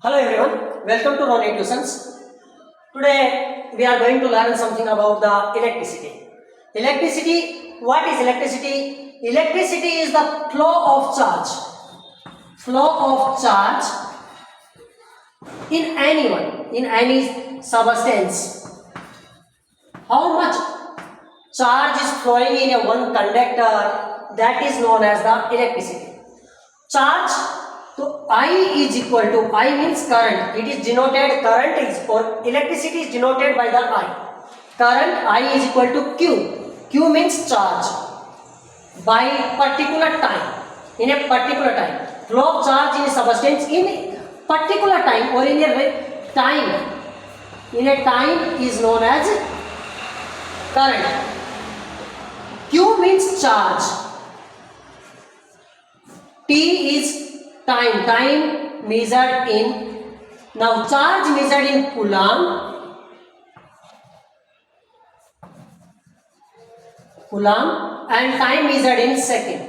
Hello everyone, welcome to Ronnie Tuitions. Today we are going to learn something about the electricity. Electricity, what is electricity? Electricity is the flow of charge. Flow of charge in any substance. How much charge is flowing in a one conductor, that is known as the electricity. Charge, so I is equal to, I means current, it is denoted, current is, or electricity is denoted by the I. Current I is equal to Q. Q means charge by particular time, in a particular time. Flow of charge in a substance in particular time or in a time, in a time is known as current. Q means charge. T is time measured in, now charge measured in coulomb, and time measured in second.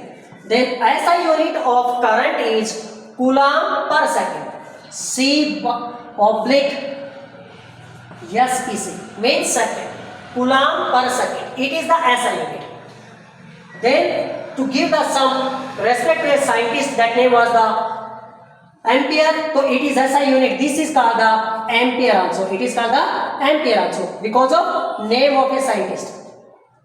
Then SI unit of current is coulomb per second. C oblique SEC means second. Coulomb per second. It is the SI unit. Then to give the some respect to a scientist, that name was the ampere, so it is SI unit. This is called the ampere also. It is called the ampere also because of name of a scientist.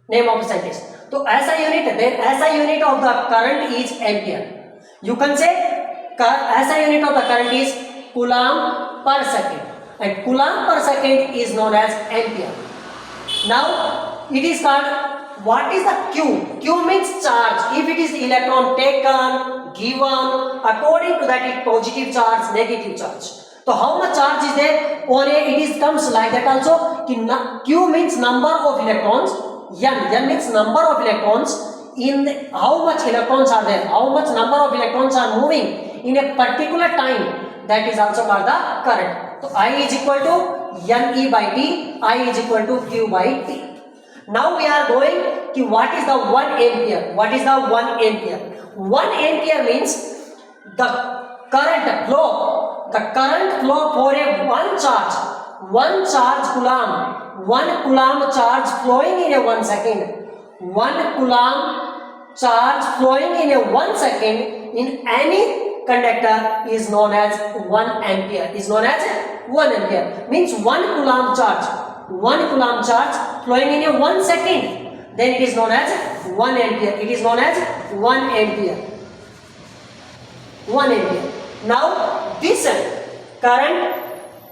Name of a scientist. So SI unit, then SI unit of the current is ampere. You can say SI unit of the current is coulomb per second, and coulomb per second is known as ampere. Now it is called, what is the Q? Q means charge. If it is electron taken, given, according to that it positive charge, negative charge. So how much charge is there? On a, it is comes like that also. Q means number of electrons. N means number of electrons. In how much electrons are there? How much number of electrons are moving in a particular time? That is also called the current. So I is equal to NE by T. I is equal to Q by T. Now we are going to what is the 1 ampere. What is the 1 ampere? 1 ampere means the current flow. The current flow for a one charge coulomb. 1 coulomb charge flowing in a 1 second. 1 coulomb charge flowing in a 1 second in any conductor is known as 1 ampere. Is known as 1 ampere. Means 1 coulomb charge. 1 coulomb charge flowing in a 1 second, then it is known as 1 ampere. It is known as 1 ampere. 1 ampere. Now this current,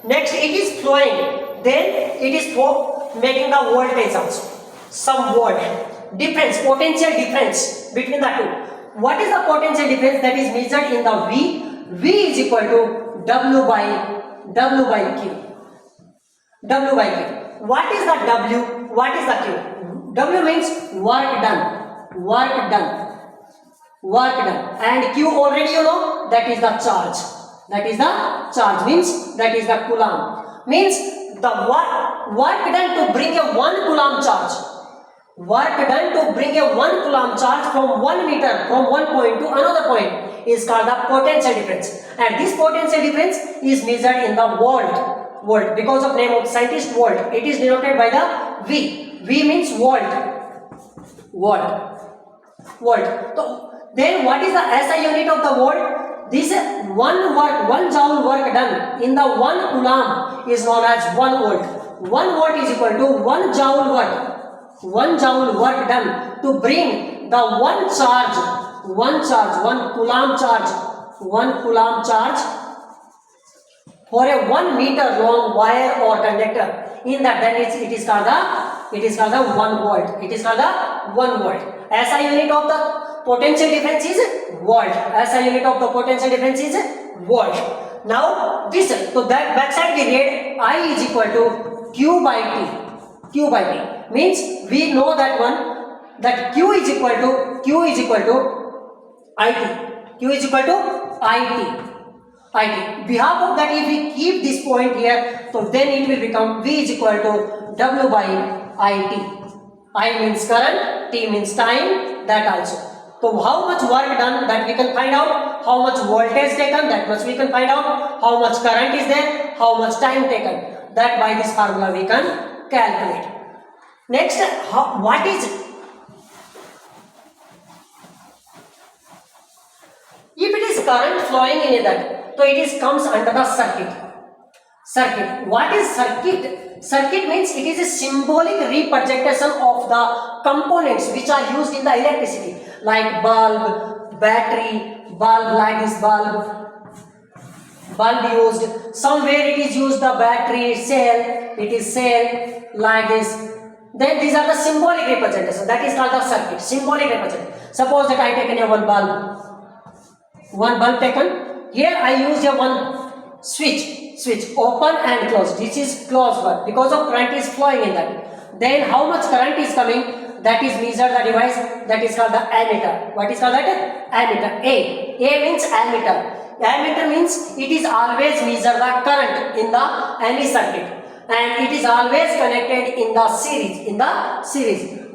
next it is flowing, then it is making the voltage also. Some volt difference, potential difference between the two. What is the potential difference? That is measured in the V. V is equal to W by Q. W by Q. What is the W? What is the Q? W means work done. Work done. Work done. And Q already you know, that is the charge. That is the charge, means that is the coulomb. Means the work done to bring a 1 coulomb charge. Work done to bring a 1 coulomb charge from 1 meter, from one point to another point is called the potential difference. And this potential difference is measured in the volt. Volt, because of name of scientist volt. It is denoted by the V. V means volt. Volt. So, then what is the SI unit of the volt? This 1 joule work done in the 1 coulomb is known as 1 volt. 1 volt is equal to 1 joule work. 1 joule work done to bring the 1 coulomb charge for a 1 meter long wire or conductor. In that, then it is called the 1 volt. It is called the 1 volt. SI unit of the potential difference is volt. SI unit of the potential difference is volt. Now this, so that backside we read I is equal to Q by T. Q by T means we know that one, that Q is equal to IT. Q is equal to IT. Behalf of that, if we keep this point here, so then it will become V is equal to W by IT. I means current, T means time, that also. So how much work done, that we can find out. How much voltage taken, that much we can find out. How much current is there, how much time taken, that by this formula we can calculate. Next, what is, if it is current flowing in that, so it is comes under the circuit. Circuit. What is circuit? Circuit means it is a symbolic representation of the components which are used in the electricity, like bulb, battery, bulb like this bulb used. Somewhere it is used the battery, cell, it is cell like this. Then these are the symbolic representation. That is called the circuit. Symbolic representation. Suppose that I taken a one bulb taken. Here I use a one switch open and close. This is closed one because of current is flowing in that. Then how much current is coming, that is measured the device, that is called the ammeter. What is called that? Ammeter. A means ammeter. Ammeter means it is always measure the current in the any circuit, and it is always connected in the series.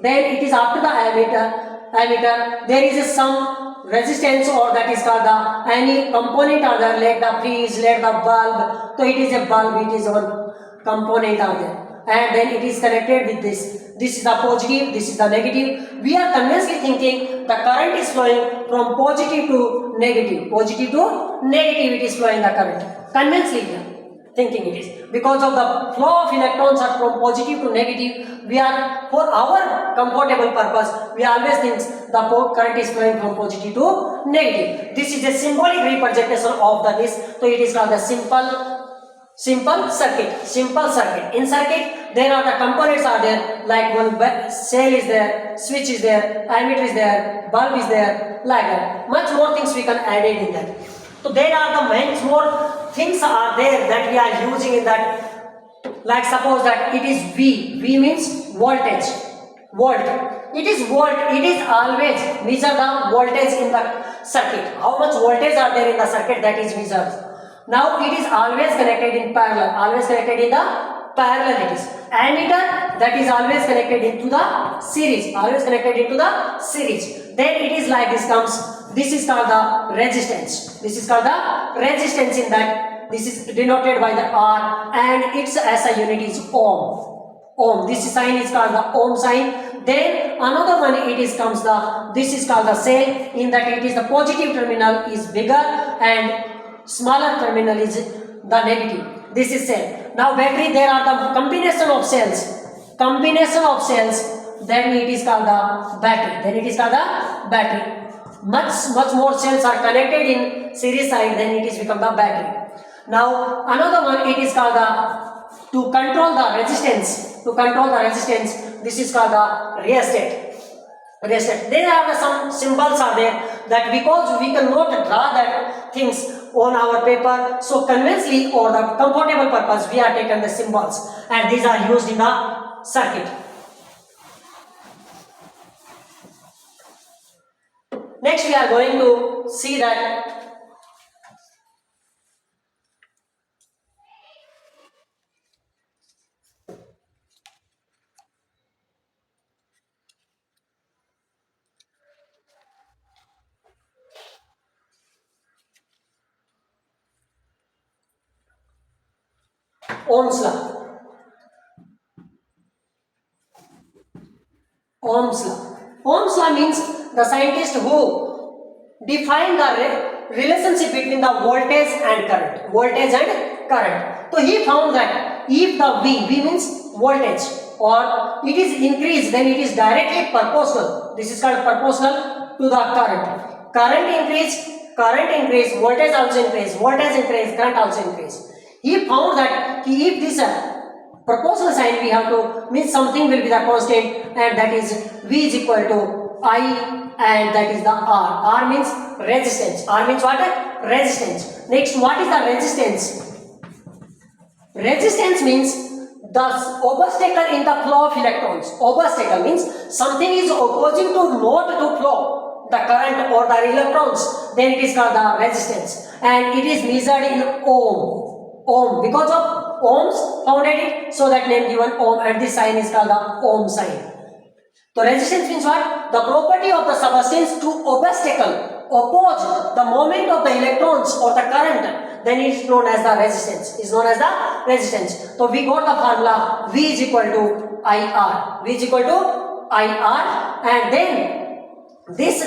Then it is after the ammeter there is some resistance, or that is called the any component or the, like the fuse, like the bulb. So it is a bulb, it is one component are there, and then it is connected with this. This is the positive, this is the negative. We are conveniently thinking the current is flowing from positive to negative. Positive to negative it is flowing the current. Conveniently thinking it is. Because of the flow of electrons are from positive to negative, we are, for our comfortable purpose, we always think the current is flowing from positive to negative. This is a symbolic representation of this. So it is called the simple circuit. In circuit, there are the components are there, like one cell is there, switch is there, ammeter is there, bulb is there, like that. Much more things we can add in that. So there are the many more things are there that we are using in that. Like suppose that it is V means voltage, volt. It is volt, it is always measure the voltage in the circuit. How much voltage are there in the circuit, that is measured. Now it is always connected in parallel, always connected in the parallel it is. Ammeter, that is always connected into the series, always connected into the series. Then it is like this comes. This is called the resistance. This is called the resistance in that. This is denoted by the R, and its SI unit is ohm. This sign is called the ohm sign. Then another one it is comes the, this is called the cell, in that it is the positive terminal is bigger and smaller terminal is the negative. This is cell. Now battery, there are the combination of cells, then it is called the battery. Much more cells are connected in series side, then it is become the battery. Now another one it is called the, to control the resistance, this is called the rheostat. There are some symbols are there, that because we cannot draw that things on our paper, so conveniently or the comfortable purpose we are taken the symbols, and these are used in the circuit. Next we are going to see that Ohm's law. Ohm's law means the scientist who defined the relationship between the voltage and current. So he found that if the V means voltage, or it is increased, then it is directly proportional. This is called proportional to the current. Current increase, voltage also increase, current also increase. He found that if this proportional sign we have to means something will be the constant, and that is V is equal to I, and that is the R. R means resistance. R means what? Resistance. Next, what is the resistance? Resistance means the obstacle in the flow of electrons. Obstacle means something is opposing to not to flow the current or the electrons, then it is called the resistance, and it is measured in ohm. Because of ohms founded it, so that name given ohm, and this sign is called the ohm sign. So resistance means what? The property of the substance to oppose the movement of the electrons or the current, then it is known as the resistance. Is known as the resistance. So we got the formula V is equal to IR. V is equal to IR, and then this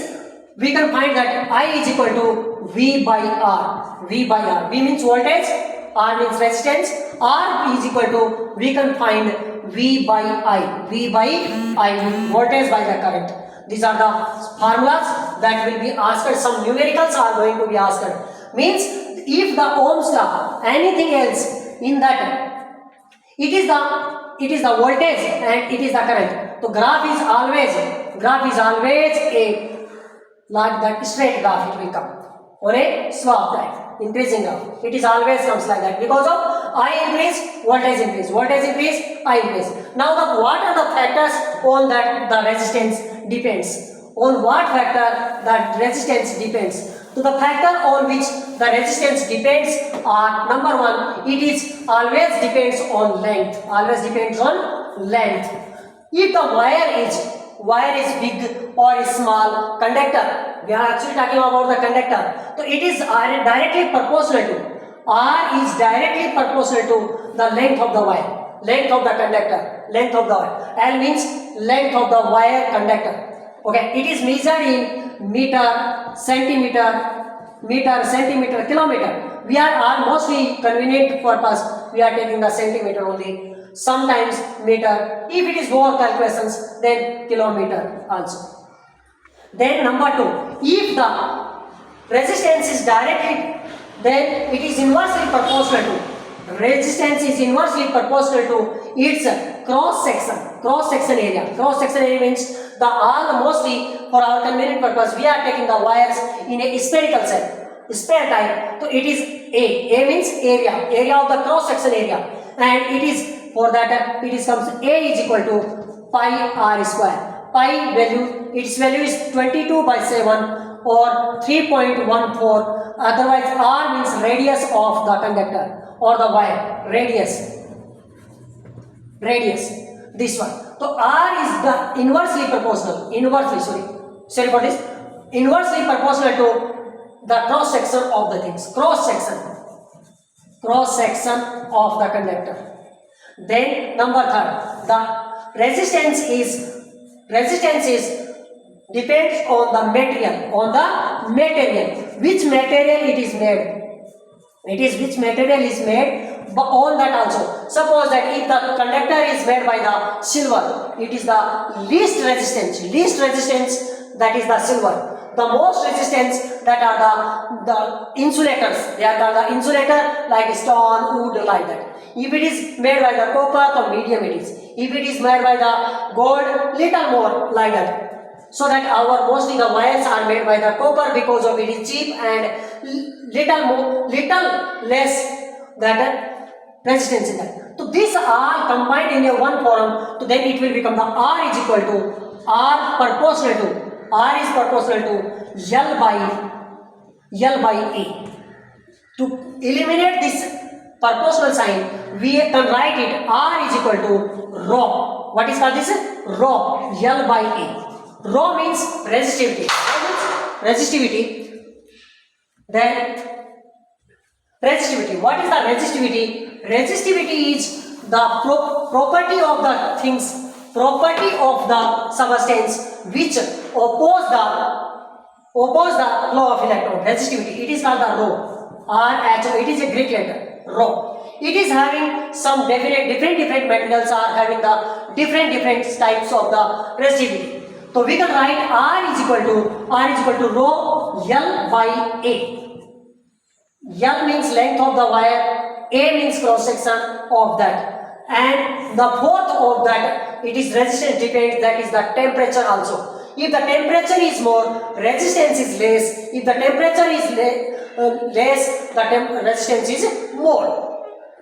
we can find that I is equal to V by R. V by R. V means voltage, R means resistance, R is equal to, we can find V by I. V by I, voltage by the current. These are the formulas that will be asked. Some numericals are going to be asked. Means if the Ohm's law, anything else in that, it is the voltage and it is the current. So graph is always a like that straight graph it will come, or a slope like increasing graph. It is always comes like that because of I increase, voltage increase, I increase. Now what are the factors on that the resistance depends? On what factor that resistance depends? So the factor on which the resistance depends are, number one, it is always depends on length. Always depends on length. If the wire is big or is small, conductor, we are actually talking about the conductor. So it is directly proportional to, R is directly proportional to the length of the wire, length of the conductor, length of the wire. L means length of the wire conductor. Okay, it is measured in meter, centimeter, kilometer. We are mostly convenient purpose, we are taking the centimeter only. Sometimes meter. If it is more calculations, then kilometer also. Then number two, if the resistance is directly, then it is inversely proportional to, resistance is inversely proportional to its cross section area. Cross section area means the all mostly for our convenient purpose we are taking the wires in a spherical shape, sphere type. So it is A means area of the cross section area, and it is for that it is comes A is equal to pi r square. Pi value, its value is 22 by 7 or 3.14. Otherwise r means radius of the conductor or the wire, radius, this one. So r is the inversely proportional to the cross section of the things, cross section of the conductor. Then number third, the resistance is depends on the material, which material it is made. It is which material is made, but on that also. Suppose that if the conductor is made by the silver, it is the least resistance, that is the silver. The most resistance, that are the insulators. They are called the insulator, like stone, wood, like that. If it is made by the copper, the medium it is. If it is made by the gold, little more, like that. So that our mostly the wires are made by the copper because of it is cheap and little less that resistance in that. So these are combined in a one form. So then it will become the R is equal to R is proportional to L by A. To eliminate this proportional sign, we can write it R is equal to rho. What is called this? Rho, L by A. Rho means resistivity. Then resistivity. What is the resistivity? Resistivity is the property of the things, property of the substance which oppose the flow of electron. Resistivity. It is called the rho. R-H-O. It is a Greek letter. Rho. It is having some different materials are having the different types of the resistivity. So we can write R is equal to rho L by A. L means length of the wire, A means cross section of that, and the fourth of that, it is resistance depends, that is the temperature also. If the temperature is more, resistance is less. If the temperature is less, the resistance is more.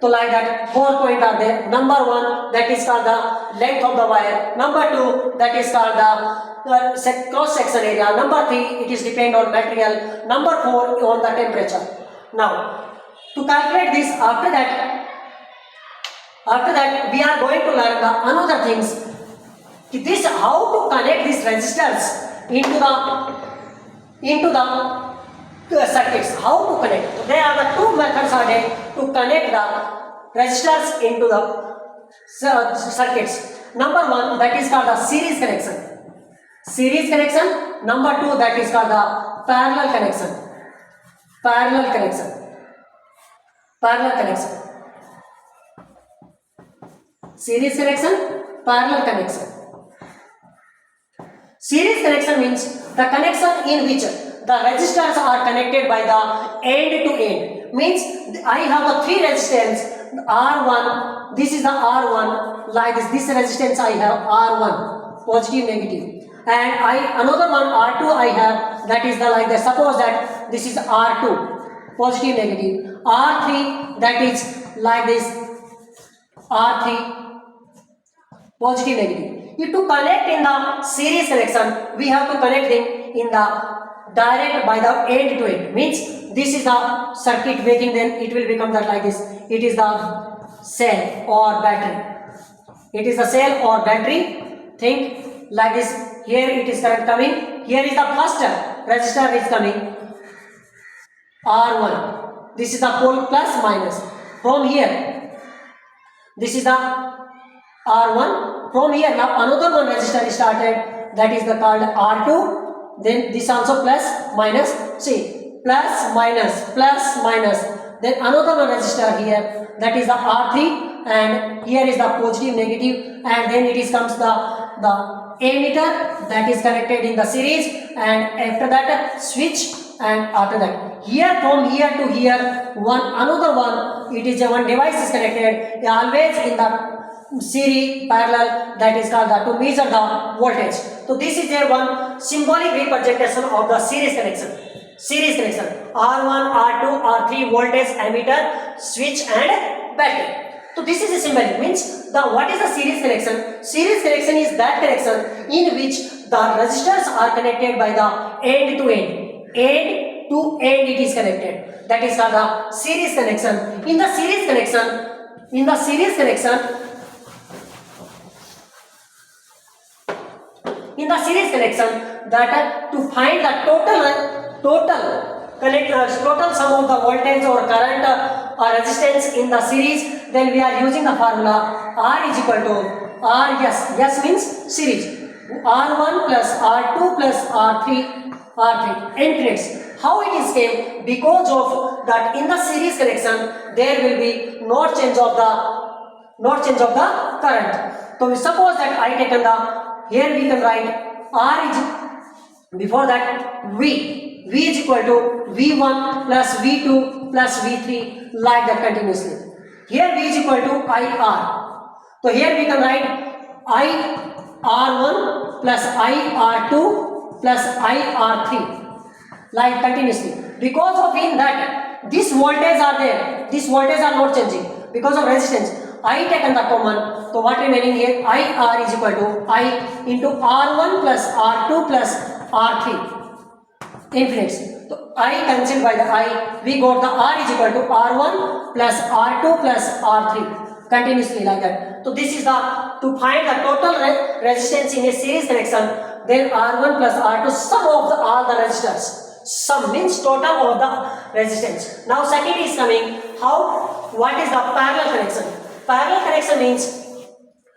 So like that, 4 points are there. Number one, that is called the length of the wire. Number two, that is called the cross section area. Number three, it is depend on material. Number four, on the temperature. Now, to calculate this, after that we are going to learn the another things. This how to connect these resistors into the circuits. How to connect? There are the two methods are there to connect the resistors into the circuits. Number one, that is called the series connection. Series connection. Number two, that is called the parallel connection. Parallel connection. Parallel connection. Series connection, parallel connection. Series connection means the connection in which the resistors are connected by the end to end. Means I have the three resistance R1, this is the R1, like this resistance I have R1, positive, negative. And another one R2 I have, that is the like that, suppose that this is R2, positive, negative. R3, that is like this, R3, positive, negative. If to connect in the series connection, we have to connect them in the direct by the end to end. Means this is the circuit making, then it will become that like this. It is the cell or battery. It is the cell or battery. Think like this. Here it is current coming. Here is the first resistor is coming. R1. This is the pole plus minus. From here, this is the R1. From here now another one resistor is started, that is the called R2. Then this also plus minus. See, plus minus. Then another one resistor here, that is the R3, and here is the positive, negative, and then it is comes the ammeter that is connected in the series, and after that switch, and after that here from here to here another one, it is a one device is connected always in the series parallel, that is called to measure the voltage. So this is a one symbolic representation of the series connection. Series connection R1, R2, R3 voltage, ammeter, switch and battery. So this is a symbolic, means what is the series connection? Series connection is that connection in which the resistors are connected by the end to end. End to end it is connected. That is called the series connection. In the series connection, that to find the total sum of the voltage or current or resistance in the series, then we are using the formula R is equal to R, yes means series, R1 plus R2 plus R3 infinites. How it is came? Because of that in the series connection there will be no change of the current. So we suppose that I taken here we can write R is, before that V is equal to V1 plus V2 plus V3, like that continuously. Here V is equal to IR. So here we can write IR1 plus IR2 plus IR3, like continuously. Because of in that this voltage are there, this voltage are not changing because of resistance. I taken the common, so what remaining here, IR is equal to I into R1 plus R2 plus R3 infinites. So I cancelled by the I, we got the R is equal to R1 plus R2 plus R3 continuously, like that. So this is to find the total resistance in a series connection, then R1 plus R2 sum of all the resistors. Sum means total of the resistance. Now second is coming, what is the parallel connection? Parallel connection means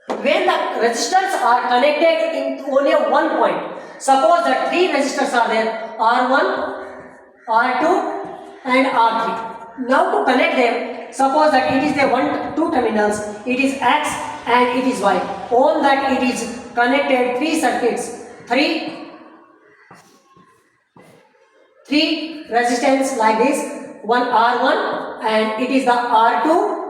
when the resistors are connected in only one point. Suppose that three resistors are there, R1, R2 and R3. Now to connect them, suppose that it is the two terminals, it is X and it is Y. On that it is connected three circuits, three resistance like this, one R1 and it is the R2,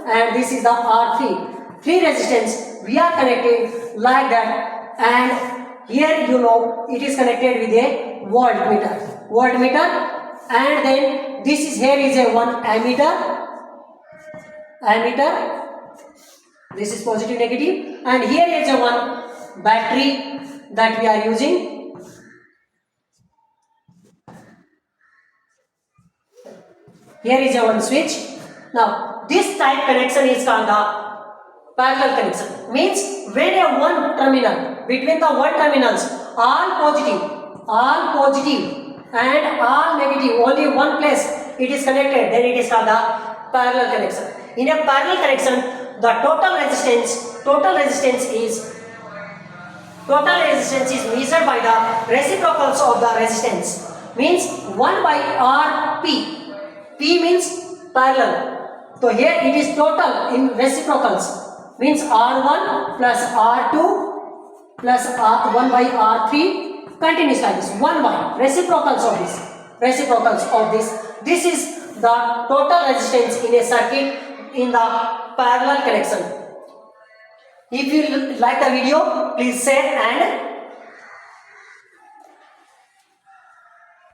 and this is the R3. Three resistance we are connected like that, and here it is connected with a voltmeter, and then this is here is a one ammeter, this is positive, negative, and here is a one battery that we are using. Here is a one switch. Now this type connection is called the parallel connection means when a one terminal, between the one terminals, all positive and all negative, only one place it is connected, then it is called the parallel connection. In a parallel connection, the total resistance is measured by the reciprocals of the resistance, means 1 by R P. P means parallel. So here it is total in reciprocals, means R1 plus R2 plus R1 by R3 continues like this. 1 by reciprocals of this. This is the total resistance in a circuit in the parallel connection. If you like the video, please share and